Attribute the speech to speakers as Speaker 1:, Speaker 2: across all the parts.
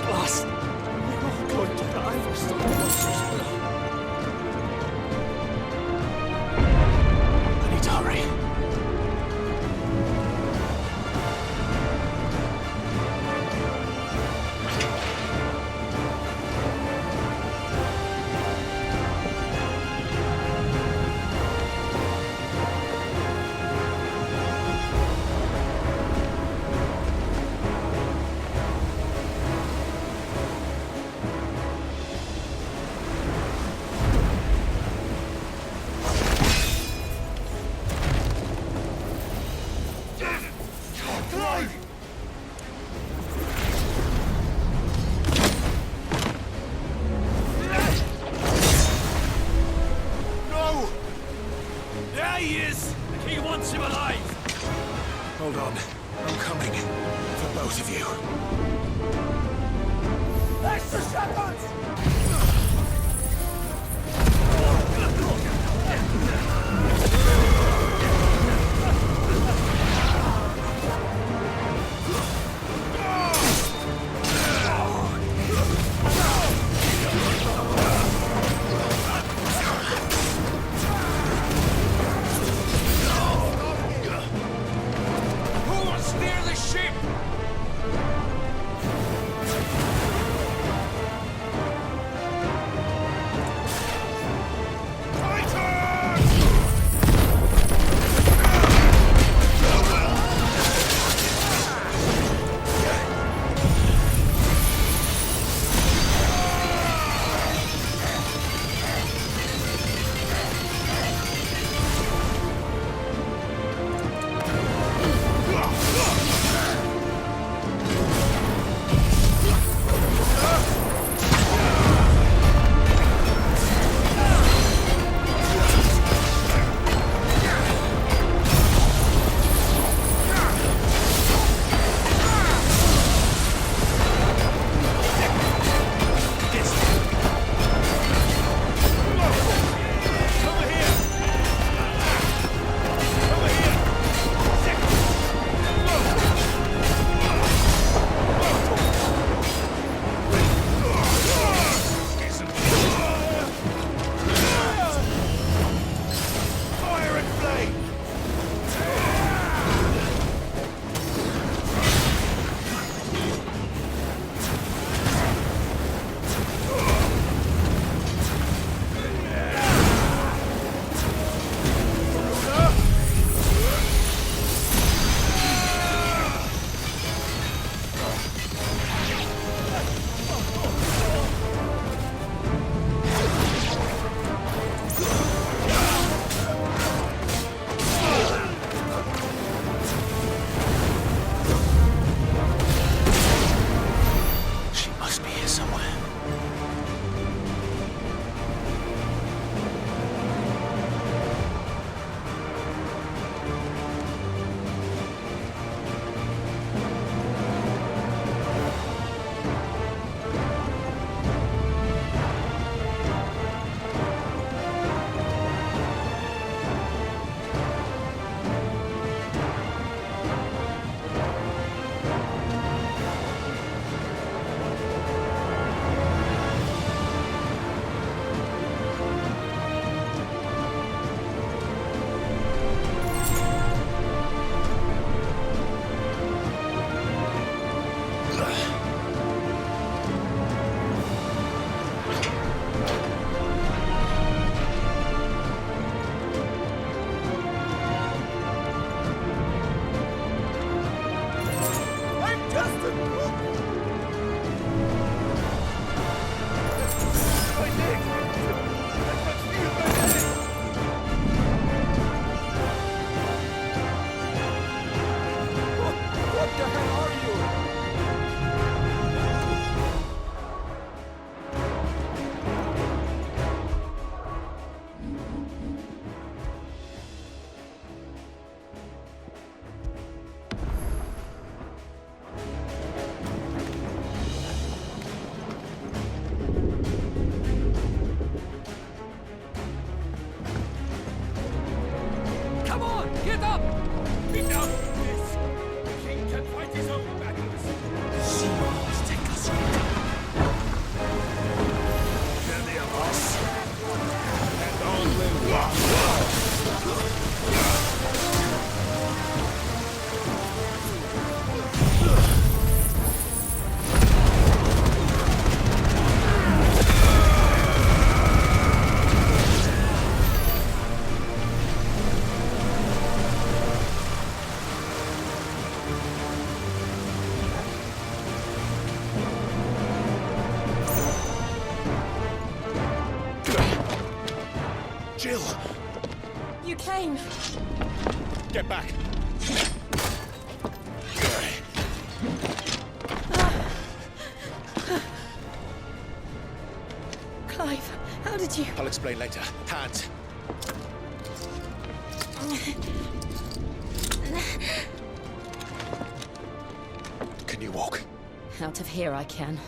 Speaker 1: at last. We're all going to die for some monsters. I need to hurry. Jill!
Speaker 2: You came.
Speaker 1: Get back!
Speaker 2: Clive, how did you...
Speaker 1: I'll explain later. Hands. Can you walk?
Speaker 2: Out of here I can.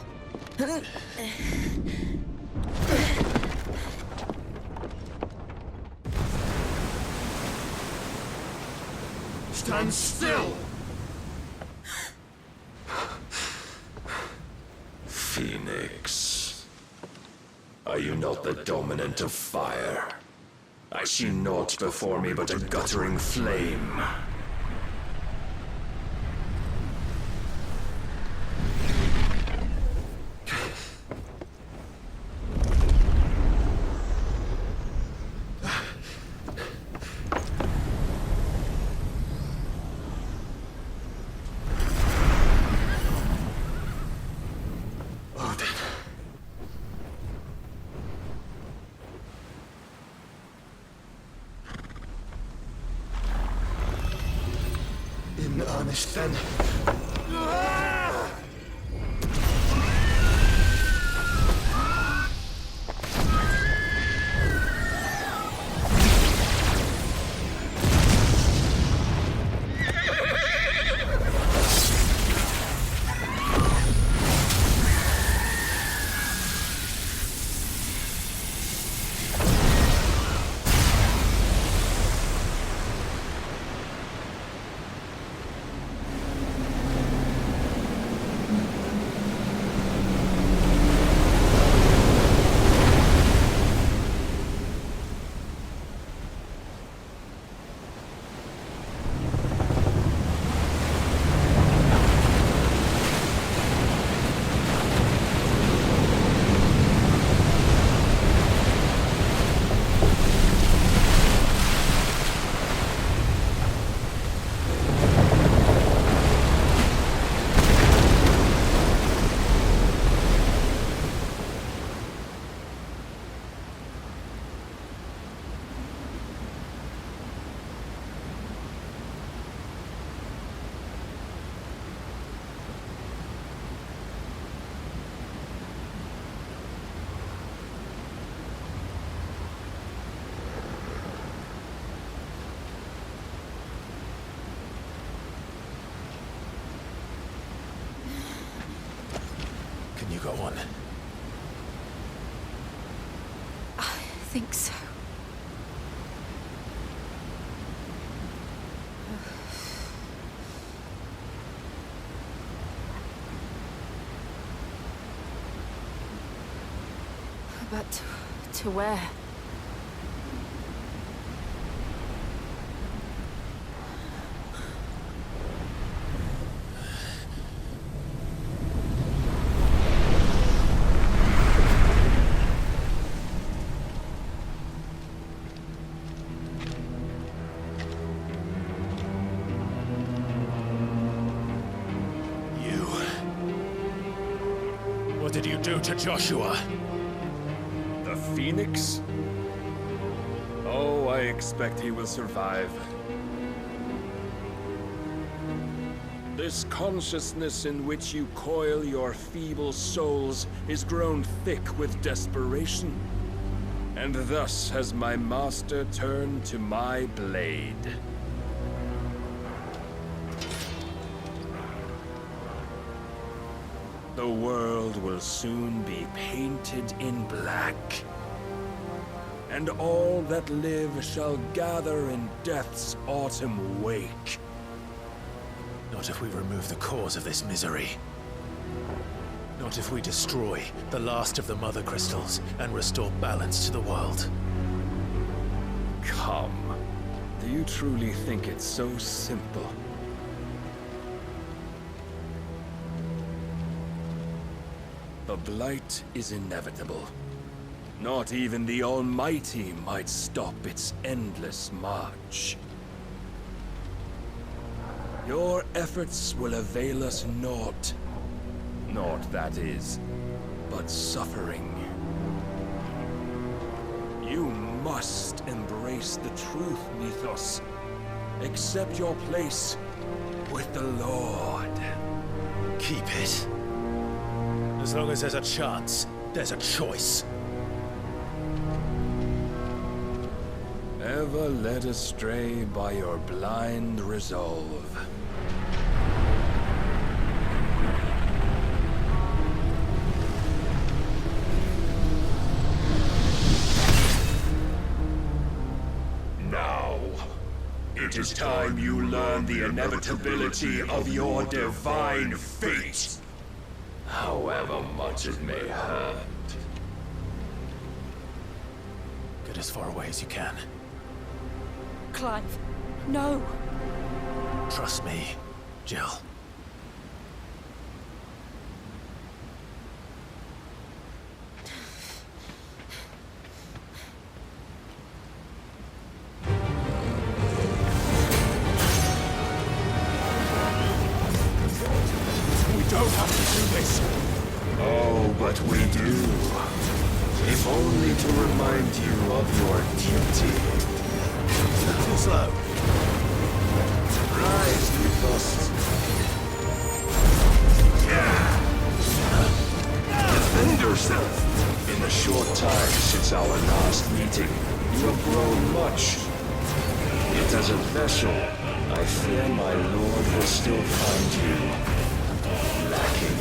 Speaker 1: Stand still!
Speaker 3: Phoenix. Are you not the dominant of fire? I see naught before me but a guttering flame.
Speaker 1: In earnest, then. Can you go on?
Speaker 2: I think so. But to where?
Speaker 1: What did you do to Joshua?
Speaker 4: The Phoenix? Oh, I expect he will survive. This consciousness in which you coil your feeble souls is grown thick with desperation. And thus has my master turned to my blade. The world will soon be painted in black. And all that live shall gather in death's autumn wake.
Speaker 1: Not if we remove the cause of this misery. Not if we destroy the last of the Mother Crystals and restore balance to the world.
Speaker 4: Come. Do you truly think it's so simple? The Blight is inevitable. Not even the Almighty might stop its endless march. Your efforts will avail us naught. Naught, that is, but suffering. You must embrace the truth, Mythos. Accept your place with the Lord.
Speaker 1: Keep it. As long as there's a chance, there's a choice.
Speaker 4: Ever led astray by your blind resolve.
Speaker 3: Now, it is time you learn the inevitability of your divine fate. However much it may hurt.
Speaker 1: Get as far away as you can.
Speaker 2: Clive, no.
Speaker 1: Trust me, Jill. We don't have to do this.
Speaker 3: Oh, but we do. If only to remind you of your duty.
Speaker 1: Too slow.
Speaker 3: Rise, Mythos. Defend yourself. In the short time since our last meeting, you have grown much. Yet as a vessel, I fear my lord will still find you lacking.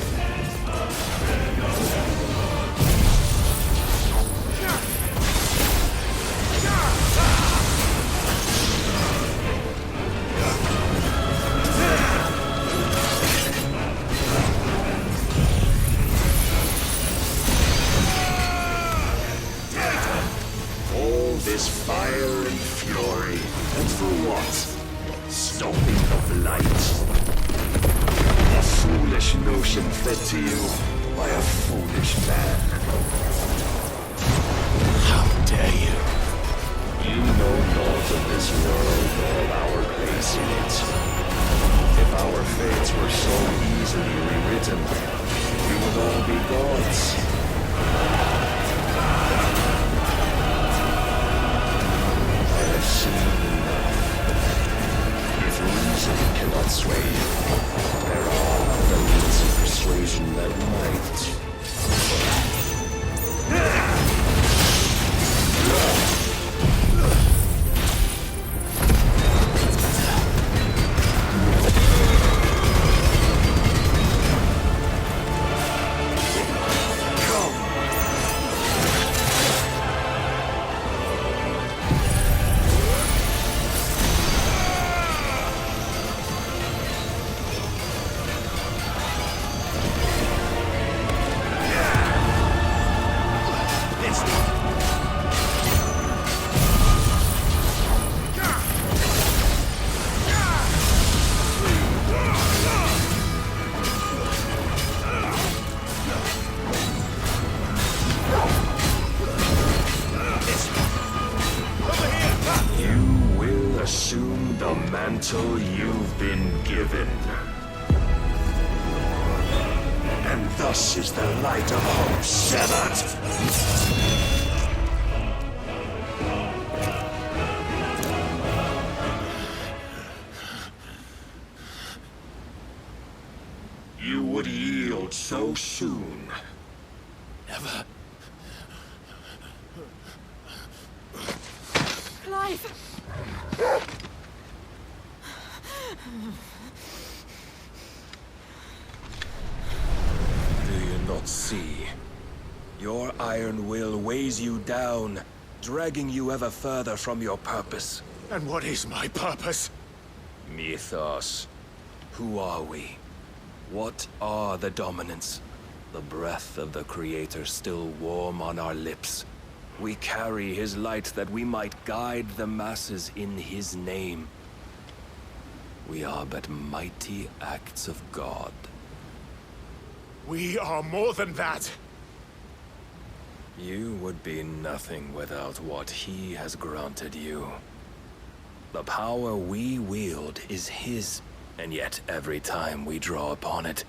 Speaker 3: This fire and fury, and for what? Stopping the blight. A foolish notion fed to you by a foolish man.
Speaker 1: How dare you?
Speaker 3: You know naught of this world nor of our place in it. If our fates were so easily rewritten, we would all be gods. If reason cannot sway you, there are other means of persuasion that might. Mantle you've been given. And thus is the light of hope severed. You would yield so soon.
Speaker 1: Never.
Speaker 2: Clive!
Speaker 4: Do you not see? Your iron will weighs you down, dragging you ever further from your purpose.
Speaker 1: And what is my purpose?
Speaker 4: Mythos. Who are we? What are the dominants? The breath of the Creator still warm on our lips. We carry his light that we might guide the masses in his name. We are but mighty acts of God.
Speaker 1: We are more than that.
Speaker 4: You would be nothing without what he has granted you. The power we wield is his, and yet every time we draw upon it,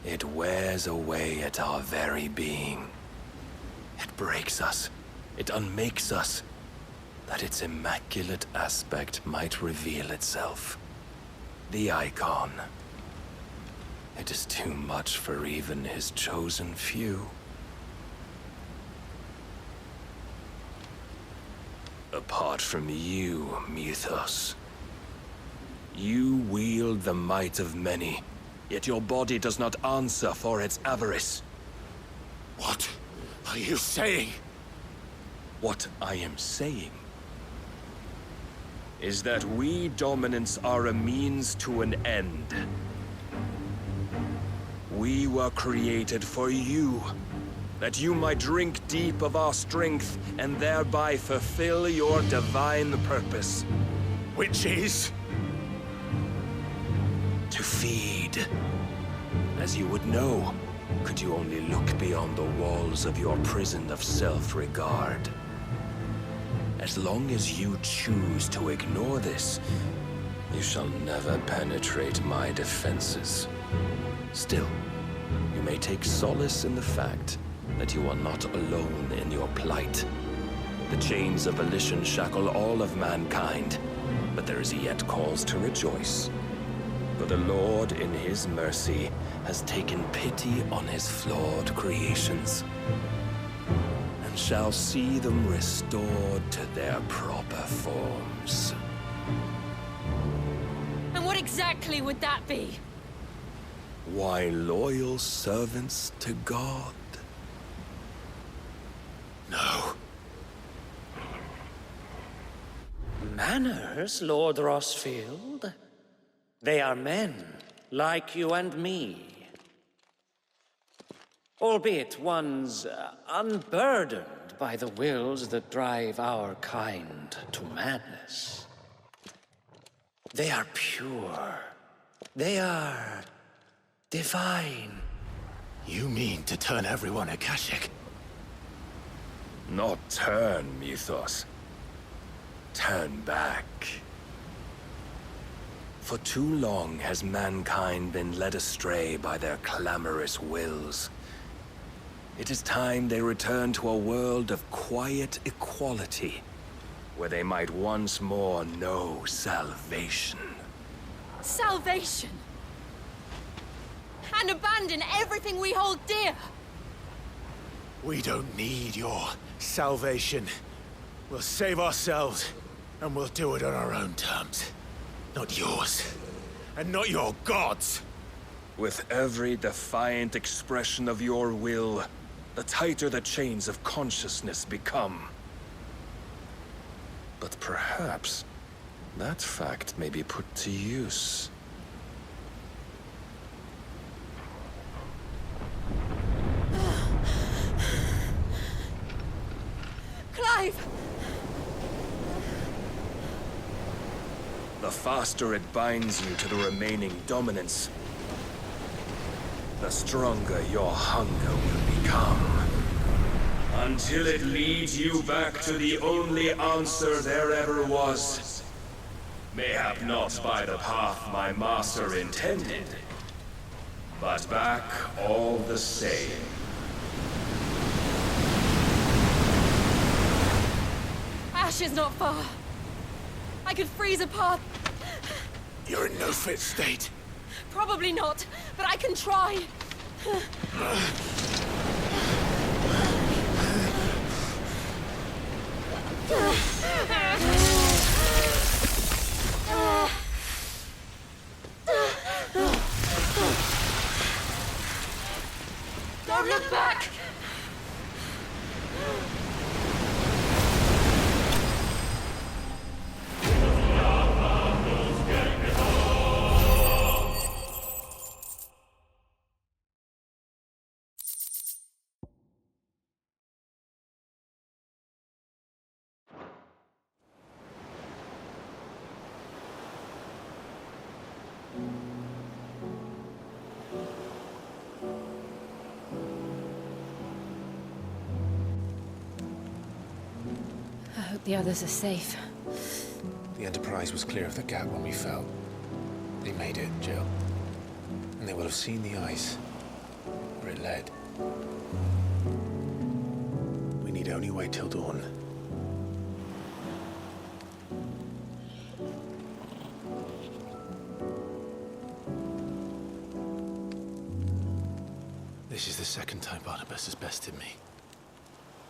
Speaker 4: it wears away at our very being. It breaks us. It unmakes us.
Speaker 3: that its immaculate aspect might reveal itself. The icon. It is too much for even his chosen few. Apart from you, Mythos. You wield the might of many, yet your body does not answer for its avarice.
Speaker 1: What are you saying?
Speaker 3: What I am saying is that we dominants are a means to an end. We were created for you, that you might drink deep of our strength and thereby fulfill your divine purpose.
Speaker 1: Which is?
Speaker 3: To feed. As you would know, could you only look beyond the walls of your prison of self-regard. As long as you choose to ignore this, you shall never penetrate my defenses. Still, you may take solace in the fact that you are not alone in your plight. The chains of volition shackle all of mankind, but there is yet cause to rejoice. For the Lord, in his mercy, has taken pity on his flawed creations, and shall see them restored to their proper forms.
Speaker 2: And what exactly would that be?
Speaker 3: Why, loyal servants to God.
Speaker 1: No.
Speaker 5: Manners, Lord Rossfield? They are men, like you and me. Albeit ones unburdened by the wills that drive our kind to madness. They are pure. They are divine.
Speaker 1: You mean to turn everyone Akashic?
Speaker 3: Not turn, Mythos. Turn back. For too long has mankind been led astray by their clamorous wills. It is time they return to a world of quiet equality, where they might once more know salvation.
Speaker 2: Salvation! And abandon everything we hold dear!
Speaker 1: We don't need your salvation. We'll save ourselves, and we'll do it on our own terms. Not yours. And not your gods!
Speaker 3: With every defiant expression of your will, the tighter the chains of consciousness become. But perhaps that fact may be put to use.
Speaker 2: Clive!
Speaker 3: The faster it binds you to the remaining dominance, the stronger your hunger will become. Until it leads you back to the only answer there ever was. Mayhap not by the path my master intended, but back all the same.
Speaker 2: Ash is not far. I could freeze a path.
Speaker 1: You're in no fit state.
Speaker 2: Probably not, but I can try. Don't look back! I hope the others are safe.
Speaker 1: The Enterprise was clear of the gap when we fell. They made it, Jill. And they will have seen the ice, where it led. We need only wait till dawn. second time Barnabas has bested me.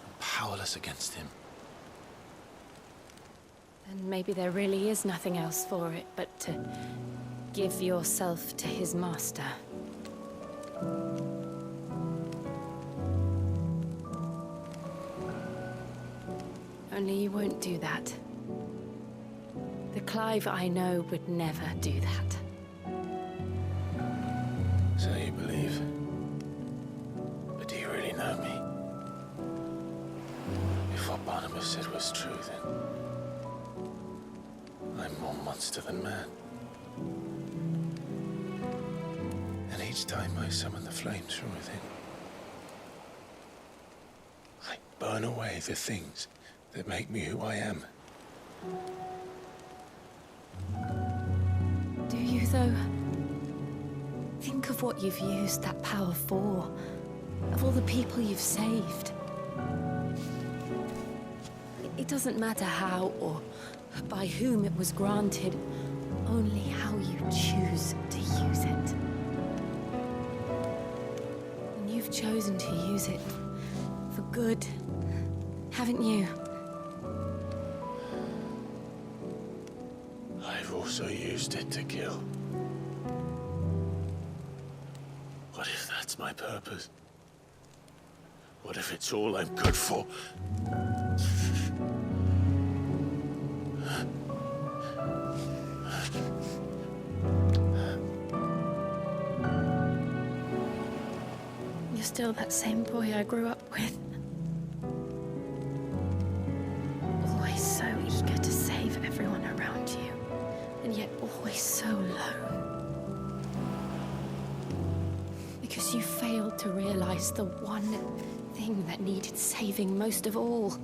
Speaker 1: I'm powerless against him.
Speaker 2: Then maybe there really is nothing else for it but to give yourself to his master. Only you won't do that. The Clive I know would never do that.
Speaker 1: So you believe. But do you really know me? If what Barnabas said was true, then I'm more monster than man. And each time I summon the flames from within, I burn away the things that make me who I am.
Speaker 2: Do you, though? Think of what you've used that power for. Of all the people you've saved. It doesn't matter how or by whom it was granted, only how you choose to use it. And you've chosen to use it for good, haven't you?
Speaker 1: I've also used it to kill. What if that's my purpose? What if it's all I'm good for?
Speaker 2: You're still that same boy I grew up with. Always so eager to save everyone around you, and yet always so low. Because you failed to realize the one thing that needed saving most of all.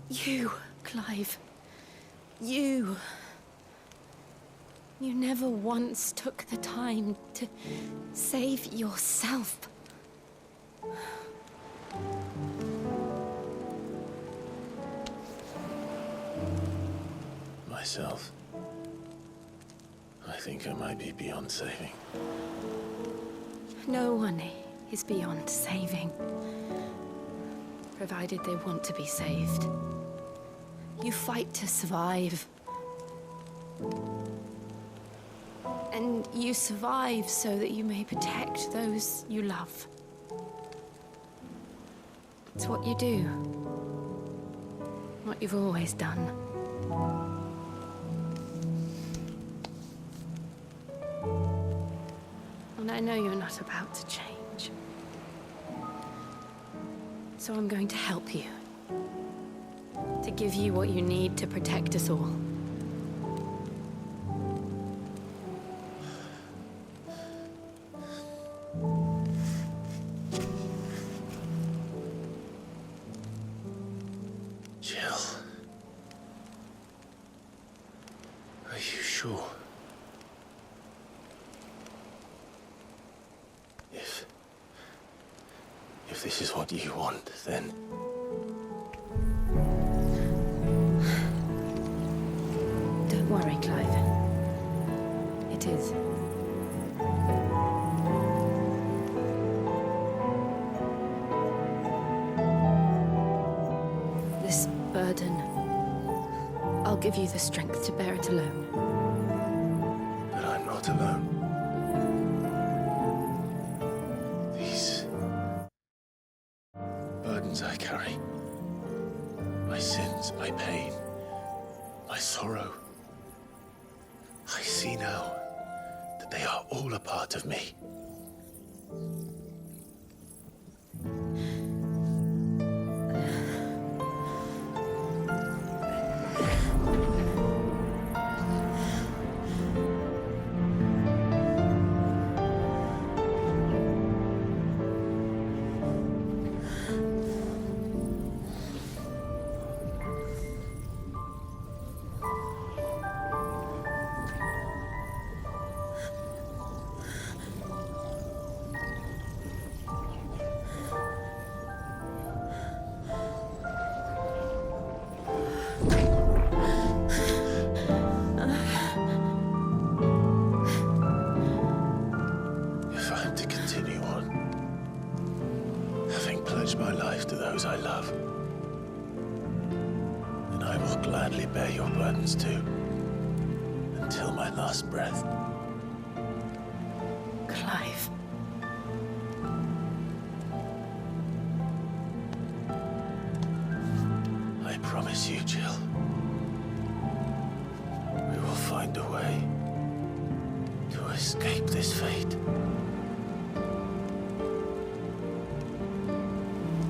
Speaker 2: You, Clive. You. You never once took the time to save yourself.
Speaker 1: Myself? I think I might be beyond saving.
Speaker 2: No one is beyond saving, provided they want to be saved. You fight to survive. And you survive so that you may protect those you love. It's what you do. What you've always done. And I know you're not about to change. So I'm going to help you. To give you what you need to protect us all.
Speaker 1: Jill. Are you sure? If this is what you want, then...
Speaker 2: Don't worry, Clive. It is. This burden, I'll give you the strength to bear it alone.
Speaker 1: But I'm not alone. These burdens I carry, my sins, my pain, my sorrow, I see now that they are all a part of me. continue on, having pledged my life to those I love. And I will gladly bear your burdens too, until my last breath.
Speaker 2: Clive.
Speaker 1: I promise you, Jill. We will find a way to escape this fate.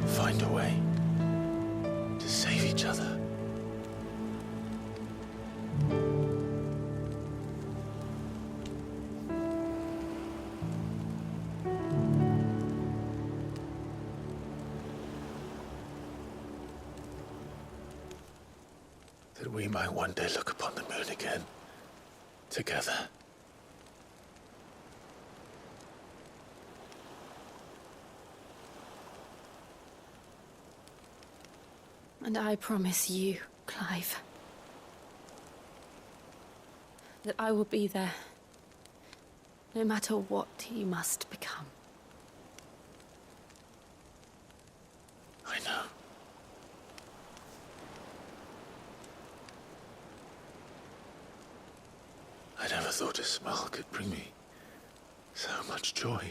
Speaker 1: Find a way to save each other. That we might one day look upon the moon again, together.
Speaker 2: And I promise you, Clive, that I will be there, no matter what you must become.
Speaker 1: I know. I never thought a smile could bring me so much joy.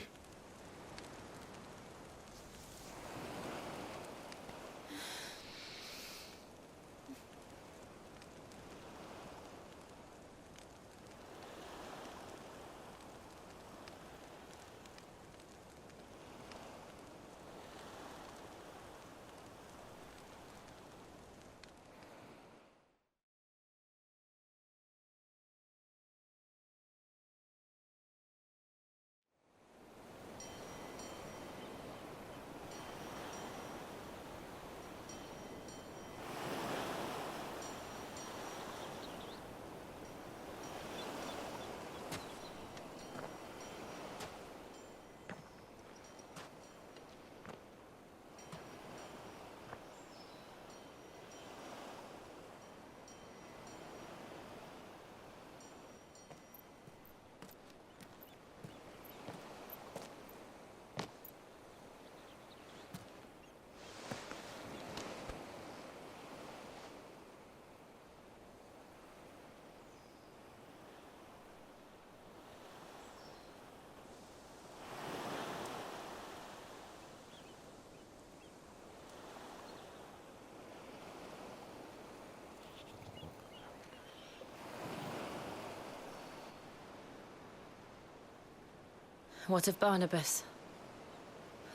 Speaker 2: What of Barnabas?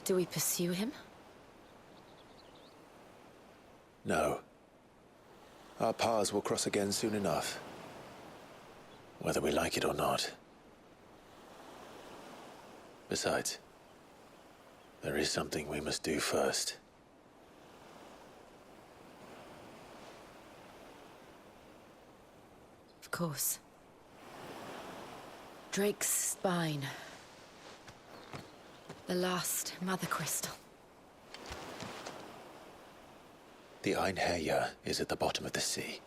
Speaker 2: Do we pursue him?
Speaker 1: No. Our paths will cross again soon enough. Whether we like it or not. Besides, there is something we must do first.
Speaker 2: Of course. Drake's spine. The last Mother Crystal.
Speaker 1: The Einherjar is at the bottom of the sea.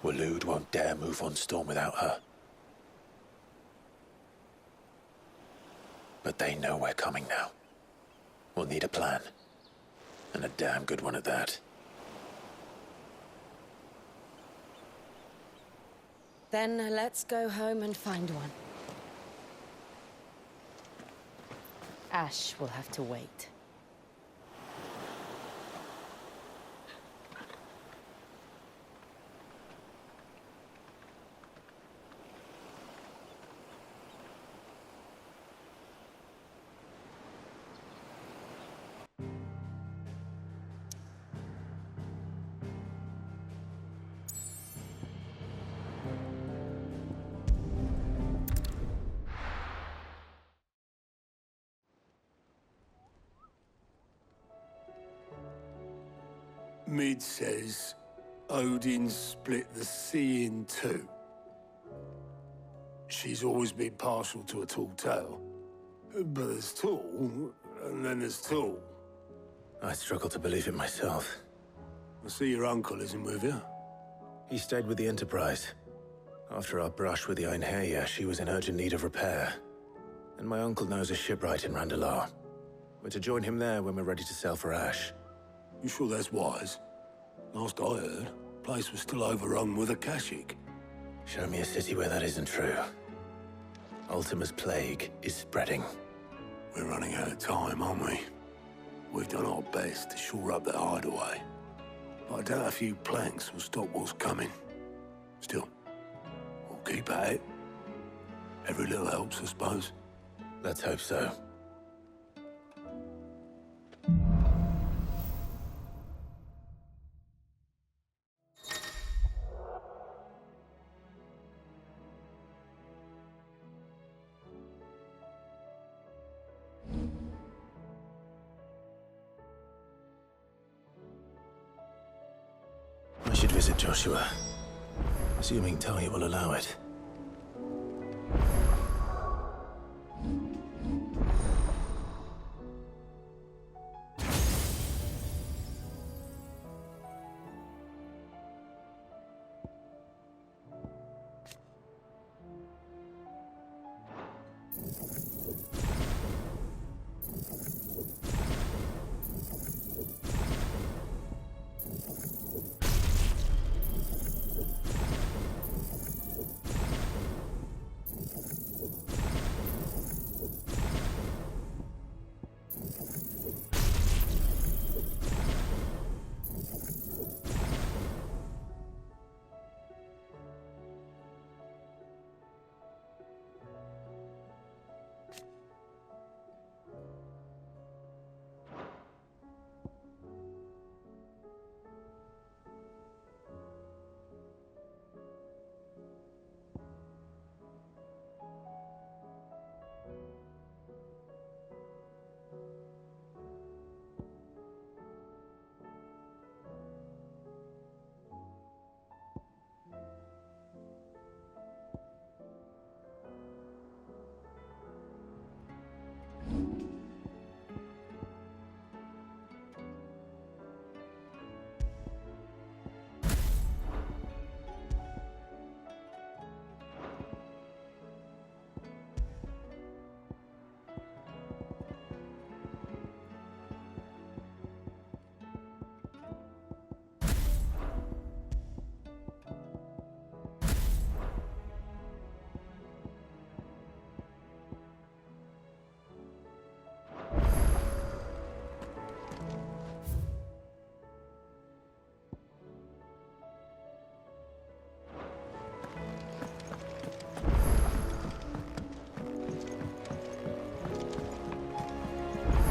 Speaker 1: Waloed won't dare move on Storm without her. But they know we're coming now. We'll need a plan. And a damn good one at that.
Speaker 2: Then let's go home and find one. Ash will have to wait.
Speaker 6: Mid says Odin split the sea in two. She's always been partial to a tall tale. But there's tall, and then there's tall.
Speaker 1: I struggle to believe it myself.
Speaker 6: I see your uncle isn't with you.
Speaker 1: He stayed with the Enterprise. After our brush with the Einherjar, she was in urgent need of repair. And my uncle knows a shipwright in Randalar. We're to join him there when we're ready to sail for Ash.
Speaker 6: You sure that's wise? Last I heard, the place was still overrun with Akashic.
Speaker 1: Show me a city where that isn't true. Ultima's plague is spreading.
Speaker 6: We're running out of time, aren't we? We've done our best to shore up that hideaway. But I doubt a few planks will stop what's coming. Still, we'll keep at it. Every little helps, I suppose.
Speaker 1: Let's hope so. I should visit Joshua, assuming Talia will allow it.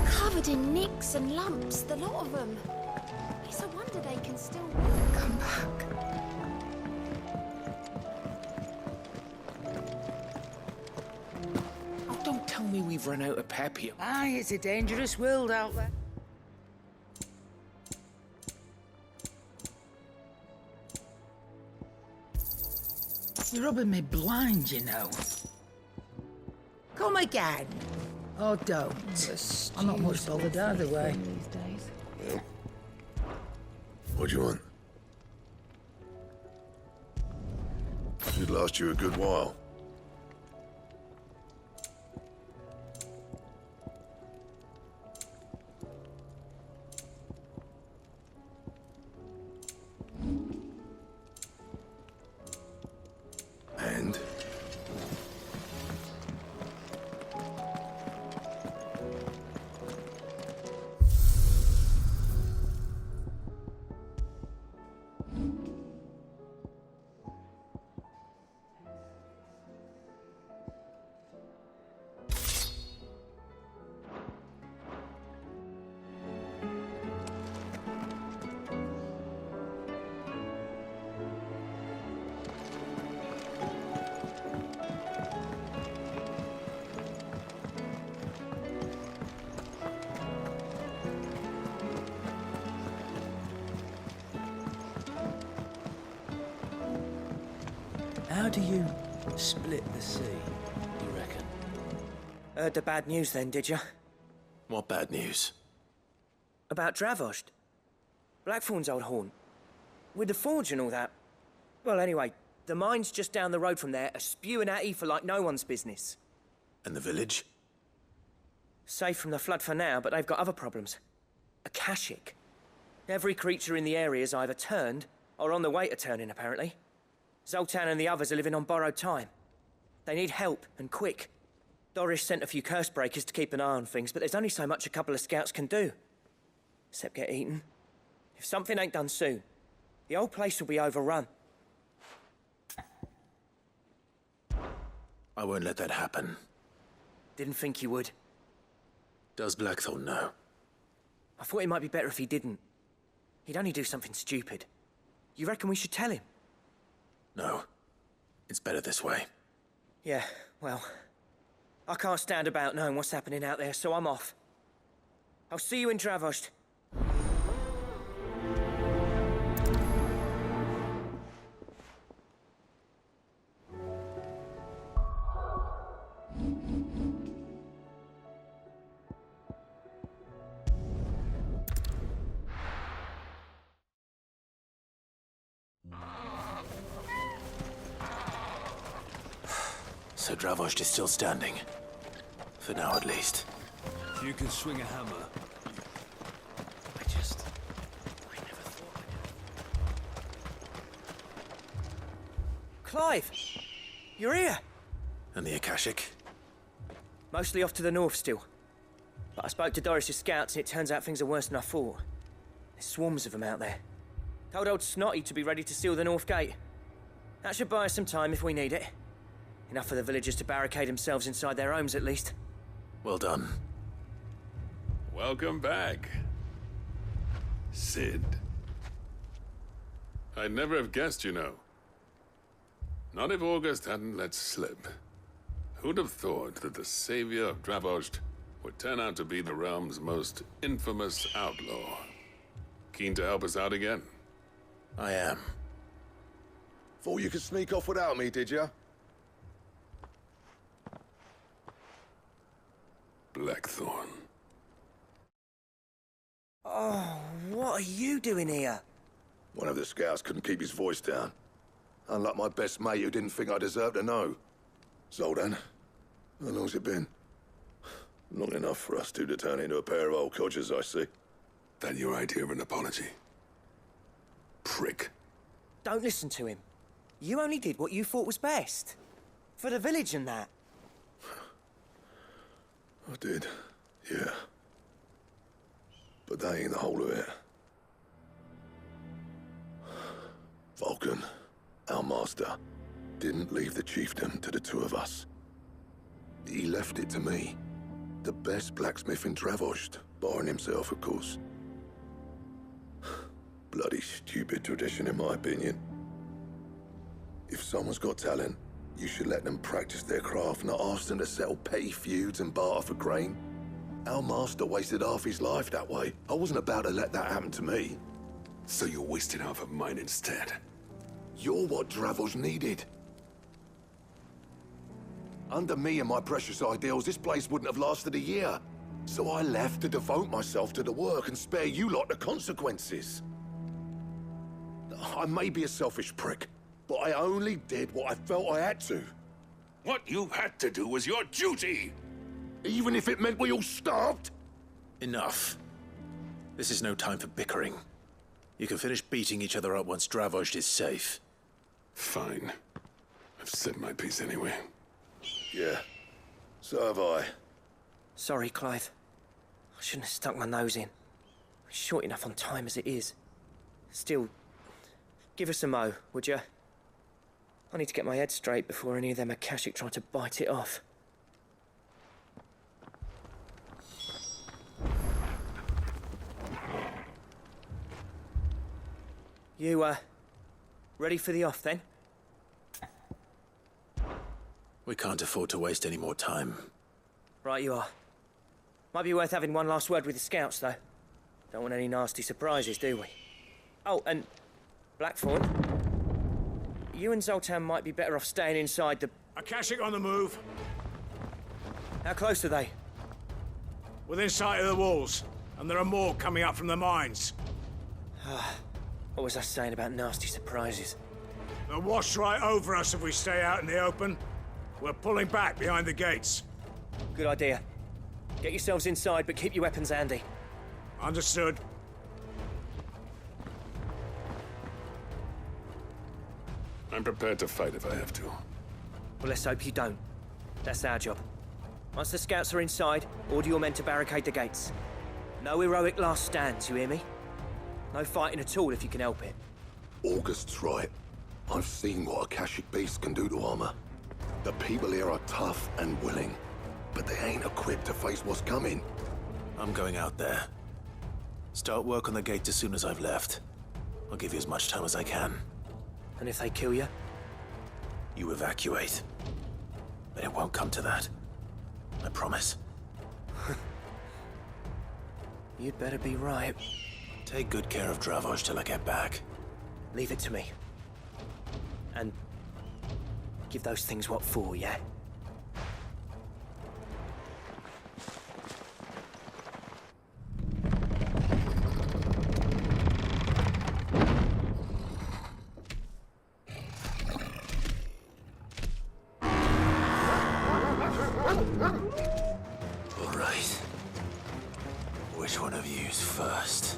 Speaker 2: Covered in nicks and lumps, the lot of them. It's a wonder they can still come back.
Speaker 5: Oh, don't tell me we've run out of pep here.
Speaker 7: Aye, it's a dangerous world out there. You're rubbing me blind, you know. Come again. Oh, don't. I'm not much bothered either way.
Speaker 8: What do you want? Should last you a good while. And?
Speaker 5: How do you split the sea, you reckon?
Speaker 9: Heard the bad news then, did you?
Speaker 1: What bad news?
Speaker 9: About Dravost. Blackthorn's old haunt. With the forge and all that. Well, anyway, the mines just down the road from there are spewing out ether like no one's business.
Speaker 1: And the village?
Speaker 9: Safe from the flood for now, but they've got other problems. Akashic. Every creature in the area is either turned, or on the way to turning, apparently. Zoltan and the others are living on borrowed time. They need help, and quick. Doris sent a few curse breakers to keep an eye on things, but there's only so much a couple of scouts can do. Except get eaten. If something ain't done soon, the old place will be overrun.
Speaker 1: I won't let that happen.
Speaker 9: Didn't think you would.
Speaker 1: Does Blackthorn know?
Speaker 9: I thought it might be better if he didn't. He'd only do something stupid. You reckon we should tell him?
Speaker 1: No. It's better this way.
Speaker 9: Yeah, well... I can't stand about knowing what's happening out there, so I'm off. I'll see you in Dravost.
Speaker 1: So Dravost is still standing. For now, at least.
Speaker 10: You can swing a hammer.
Speaker 9: I never thought I'd... Clive! You're here!
Speaker 1: And the Akashic?
Speaker 9: Mostly off to the north still. But I spoke to Doris's scouts and it turns out things are worse than I thought. There's swarms of them out there. Told old Snotty to be ready to seal the north gate. That should buy us some time if we need it. Enough for the villagers to barricade themselves inside their homes at least.
Speaker 1: Well done.
Speaker 11: Welcome back, Sid. I'd never have guessed, you know. Not if August hadn't let slip. Who'd have thought that the savior of Dravost would turn out to be the realm's most infamous outlaw? Keen to help us out again?
Speaker 1: I am.
Speaker 8: Thought you could sneak off without me, did ya?
Speaker 11: Blackthorn.
Speaker 9: Oh, what are you doing here?
Speaker 8: One of the scouts couldn't keep his voice down. Unlike my best mate who didn't think I deserved to know. Zoltan, how long's it been? Long enough for us two to turn into a pair of old codgers, I see.
Speaker 11: That your idea of an apology? Prick.
Speaker 9: Don't listen to him. You only did what you thought was best. For the village and that.
Speaker 8: I did, yeah. But that ain't the whole of it. Vulcan, our master, didn't leave the chiefdom to the two of us. He left it to me, the best blacksmith in Dravost, barring himself, of course. Bloody stupid tradition, in my opinion. If someone's got talent, you should let them practice their craft, not ask them to settle petty feuds and barter for grain. Our master wasted half his life that way. I wasn't about to let that happen to me.
Speaker 11: So you wasted half of mine instead?
Speaker 8: You're what Dravost needed. Under me and my precious ideals, this place wouldn't have lasted a year. So I left to devote myself to the work and spare you lot the consequences. I may be a selfish prick, but I only did what I felt I had to.
Speaker 11: What you had to do was your duty!
Speaker 8: Even if it meant we all starved?
Speaker 1: Enough. This is no time for bickering. You can finish beating each other up once Dravost is safe.
Speaker 11: Fine. I've said my piece anyway.
Speaker 8: Yeah, so have I.
Speaker 9: Sorry, Clive. I shouldn't have stuck my nose in. We're short enough on time as it is. Still, give us a mo, would you? I need to get my head straight before any of them Akashic try to bite it off. You, ready for the off, then?
Speaker 1: We can't afford to waste any more time.
Speaker 9: Right you are. Might be worth having one last word with the scouts, though. Don't want any nasty surprises, do we? Oh, and Blackthorn, you and Zoltan might be better off staying inside the...
Speaker 1: Akashic on the move.
Speaker 9: How close are they?
Speaker 1: Within sight of the walls, and there are more coming up from the mines.
Speaker 9: What was I saying about nasty surprises?
Speaker 1: They'll wash right over us if we stay out in the open. We're pulling back behind the gates.
Speaker 9: Good idea. Get yourselves inside, but keep your weapons handy.
Speaker 1: Understood.
Speaker 11: I'm prepared to fight if I have to.
Speaker 9: Well, let's hope you don't. That's our job. Once the scouts are inside, order your men to barricade the gates. No heroic last stands, you hear me? No fighting at all if you can help it.
Speaker 8: August's right. I've seen what Akashic beasts can do to armor. The people here are tough and willing, but they ain't equipped to face what's coming.
Speaker 1: I'm going out there. Start work on the gate as soon as I've left. I'll give you as much time as I can.
Speaker 9: And if they kill you?
Speaker 1: You evacuate. But it won't come to that. I promise.
Speaker 9: You'd better be right.
Speaker 1: Take good care of Dravoj till I get back.
Speaker 9: Leave it to me. And give those things what for, yeah?
Speaker 1: All right. Which one of you's first?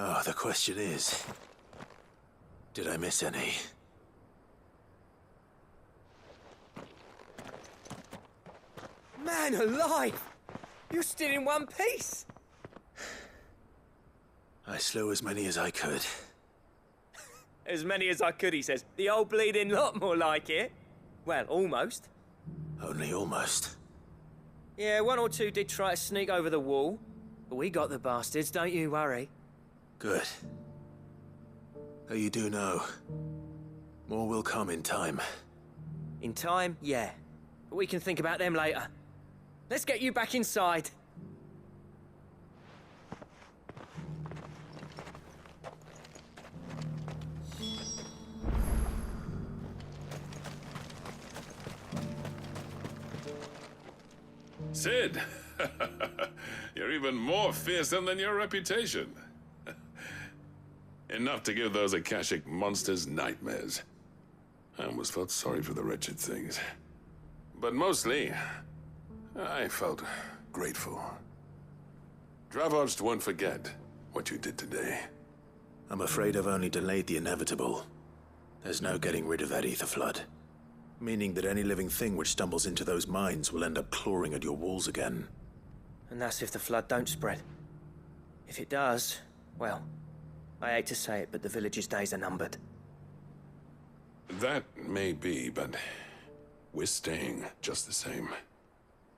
Speaker 1: Now, the question is, did I miss any?
Speaker 9: Man alive! You're still in one piece!
Speaker 1: I slew as many as I could.
Speaker 9: As many as I could, he says. The old bleeding lot, more like it. Well, almost.
Speaker 1: Only almost.
Speaker 9: Yeah, one or two did try to sneak over the wall. But we got the bastards, don't you worry.
Speaker 1: Good. Though you do know, more will come in time.
Speaker 9: In time, yeah. But we can think about them later. Let's get you back inside.
Speaker 11: Sid! You're even more fearsome than your reputation. Enough to give those Akashic monsters nightmares. I almost felt sorry for the wretched things. But mostly, I felt grateful. Dravoged won't forget what you did today.
Speaker 1: I'm afraid I've only delayed the inevitable. There's no getting rid of that ether flood. Meaning that any living thing which stumbles into those mines will end up clawing at your walls again.
Speaker 9: And that's if the flood don't spread. If it does, well, I hate to say it, but the village's days are numbered.
Speaker 11: That may be, but we're staying just the same.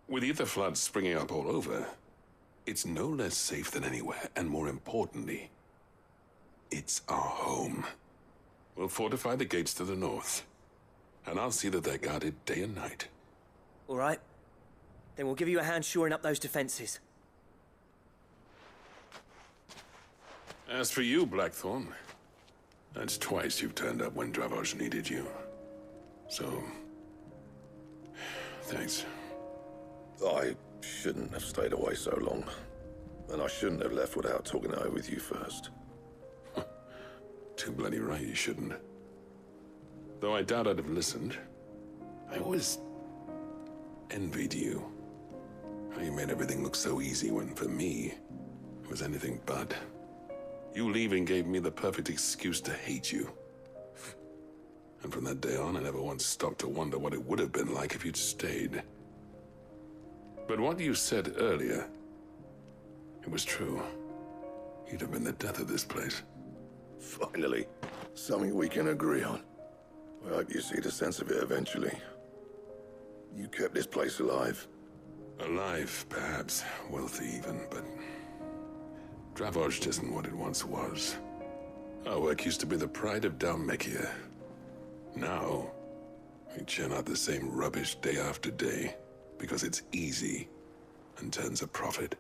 Speaker 11: With ether floods springing up all over, it's no less safe than anywhere, and more importantly, it's our home. We'll fortify the gates to the north, and I'll see that they're guarded day and night.
Speaker 9: All right. Then we'll give you a hand shoring up those defenses.
Speaker 11: As for you, Blackthorn, that's twice you've turned up when Dravos needed you. So, thanks.
Speaker 8: I shouldn't have stayed away so long. And I shouldn't have left without talking it over with you first.
Speaker 11: Too bloody right you shouldn't. Though I doubt I'd have listened. I always envied you. How you made everything look so easy when, for me, it was anything but. You leaving gave me the perfect excuse to hate you. And from that day on, I never once stopped to wonder what it would have been like if you'd stayed. But what you said earlier, it was true. You'd have been the death of this place.
Speaker 8: Finally, something we can agree on. I hope you see the sense of it eventually. You kept this place alive.
Speaker 11: Alive, perhaps. Wealthy even, but Dravoged isn't what it once was. Our work used to be the pride of Dalmekia. Now, we churn out the same rubbish day after day because it's easy and turns a profit.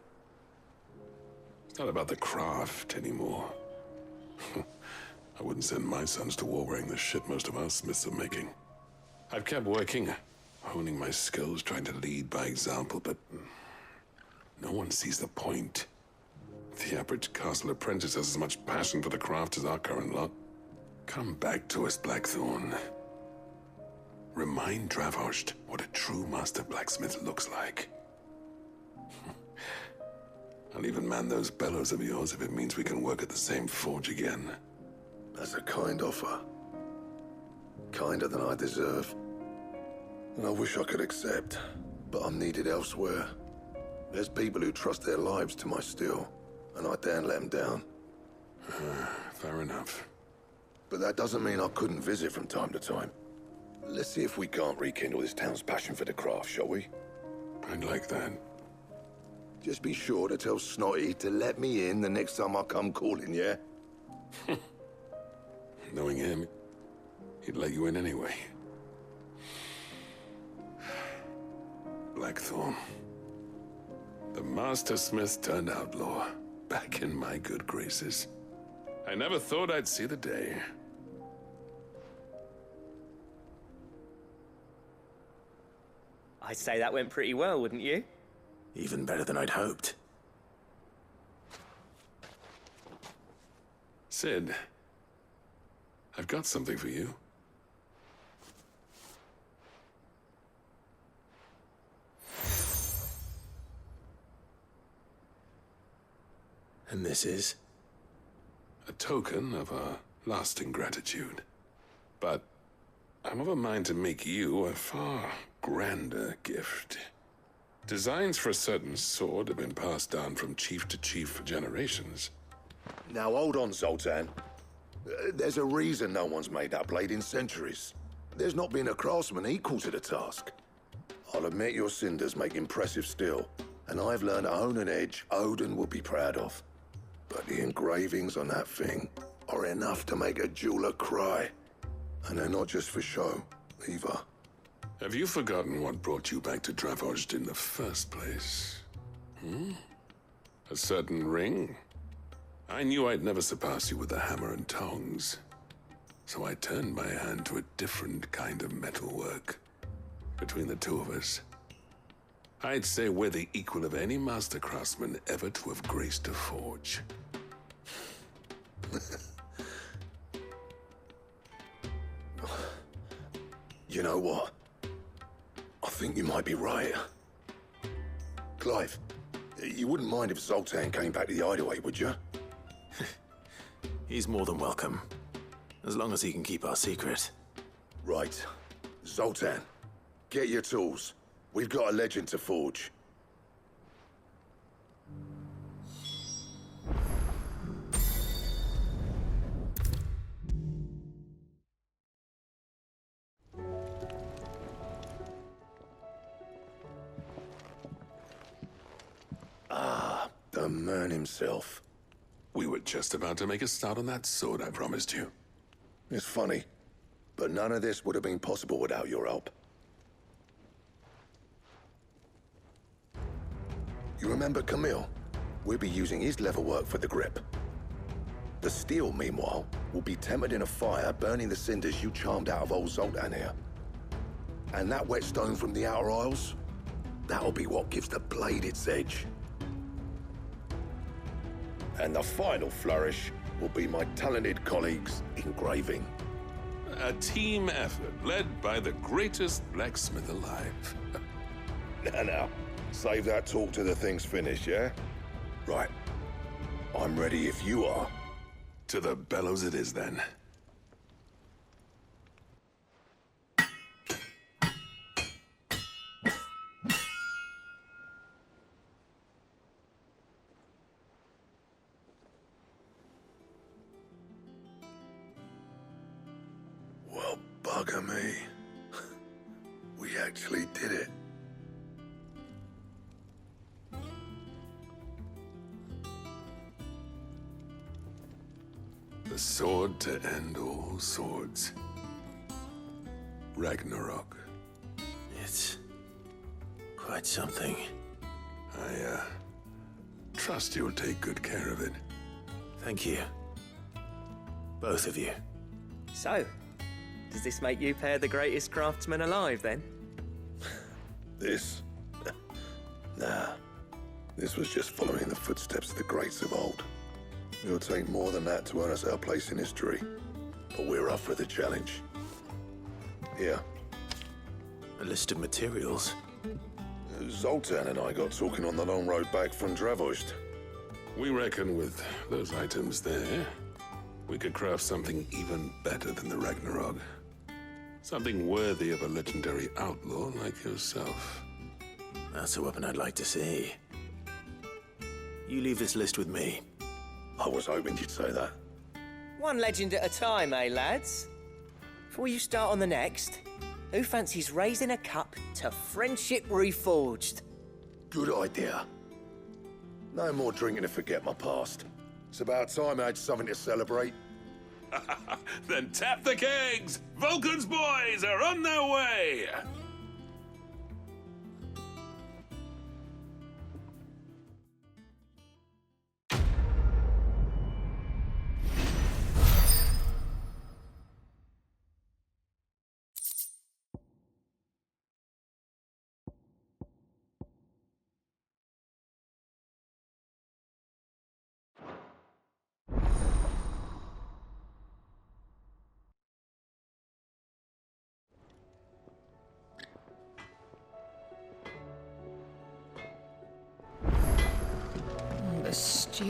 Speaker 11: It's not about the craft anymore. I wouldn't send my sons to war wearing the shit most of our smiths are making. I've kept working, honing my skills, trying to lead by example, but no one sees the point. The average castle apprentice has as much passion for the craft as our current lot. Come back to us, Blackthorn. Remind Dravoged what a true master blacksmith looks like. I'll even man those bellows of yours if it means we can work at the same forge again.
Speaker 8: That's a kind offer. Kinder than I deserve. And I wish I could accept, but I'm needed elsewhere. There's people who trust their lives to my steel, and I daren't let them down.
Speaker 11: Fair enough.
Speaker 8: But that doesn't mean I couldn't visit from time to time. Let's see if we can't rekindle this town's passion for the craft, shall we?
Speaker 11: I'd like that.
Speaker 8: Just be sure to tell Snotty to let me in the next time I come calling, yeah?
Speaker 11: Knowing him, he'd let you in anyway. Blackthorn. The Master Smith turned outlaw, back in my good graces. I never thought I'd see the day.
Speaker 9: I'd say that went pretty well, wouldn't you?
Speaker 1: Even better than I'd hoped.
Speaker 11: Sid, I've got something for you.
Speaker 1: And this is?
Speaker 11: a token of our lasting gratitude. But I'm of a mind to make you a far grander gift. Designs for a certain sword have been passed down from chief to chief for generations.
Speaker 8: Now hold on, Zoltan. There's a reason no one's made that blade in centuries. There's not been a craftsman equal to the task. I'll admit your cinders make impressive steel, and I've learned to own an edge Odin will be proud of. But the engravings on that thing are enough to make a jeweler cry. And they're not just for show, either.
Speaker 11: Have you forgotten what brought you back to Dravozd in the first place? A certain ring? I knew I'd never surpass you with the hammer and tongs. So I turned my hand to a different kind of metalwork. Between the two of us, I'd say we're the equal of any master craftsman ever to have graced a forge.
Speaker 8: You know what? I think you might be right. Clive, you wouldn't mind if Zoltan came back to the Hideaway, would you?
Speaker 1: He's more than welcome. As long as he can keep our secret.
Speaker 8: Right. Zoltan, get your tools. We've got a legend to forge. The man himself.
Speaker 11: We were just about to make a start on that sword I promised you.
Speaker 8: It's funny, but none of this would have been possible without your help. You remember Camille? We'll be using his leatherwork for the grip. The steel, meanwhile, will be tempered in a fire, burning the cinders you charmed out of old Zoltan here. And that whetstone from the Outer Isles, that'll be what gives the blade its edge. And the final flourish will be my talented colleagues' engraving.
Speaker 11: A team effort led by the greatest blacksmith alive.
Speaker 8: Now, save that talk till the thing's finished, yeah? Right. I'm ready if you are.
Speaker 11: To the bellows it is, then.
Speaker 8: Well, bugger me. We actually did it.
Speaker 11: The sword to end all swords. Ragnarok.
Speaker 1: It's quite something.
Speaker 11: I trust you'll take good care of it.
Speaker 1: Thank you. Both of you.
Speaker 9: So, does this make you pair the greatest craftsmen alive, then?
Speaker 8: This? Nah. This was just following the footsteps of the greats of old. It'll take more than that to earn us our place in history. But we're up for the challenge. Here.
Speaker 1: A list of materials.
Speaker 8: Zoltan and I got talking on the long road back from Dravozd.
Speaker 11: We reckon with those items there, we could craft something even better than the Ragnarok. Something worthy of a legendary outlaw like yourself.
Speaker 1: That's a weapon I'd like to see. You leave this list with me.
Speaker 8: I was hoping you'd say that.
Speaker 9: One legend at a time, eh, lads? Before you start on the next, who fancies raising a cup to friendship reforged?
Speaker 8: Good idea. No more drinking to forget my past. It's about time I had something to celebrate.
Speaker 11: Then tap the kegs! Vulcan's boys are on their way!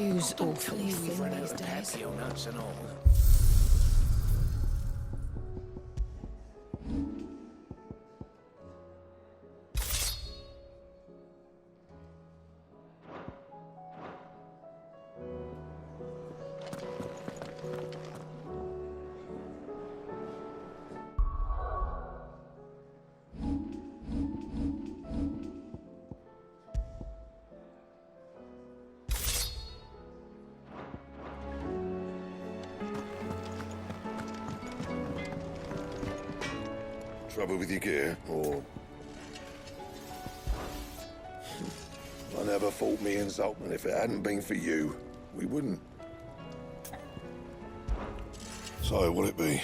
Speaker 7: Hugh's awfully thin these days.
Speaker 5: Nuts and all.
Speaker 8: Trouble with your gear, or... I never fought me and Zoltan. If it hadn't been for you, we wouldn't. So, what'll it be?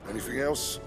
Speaker 8: Anything else?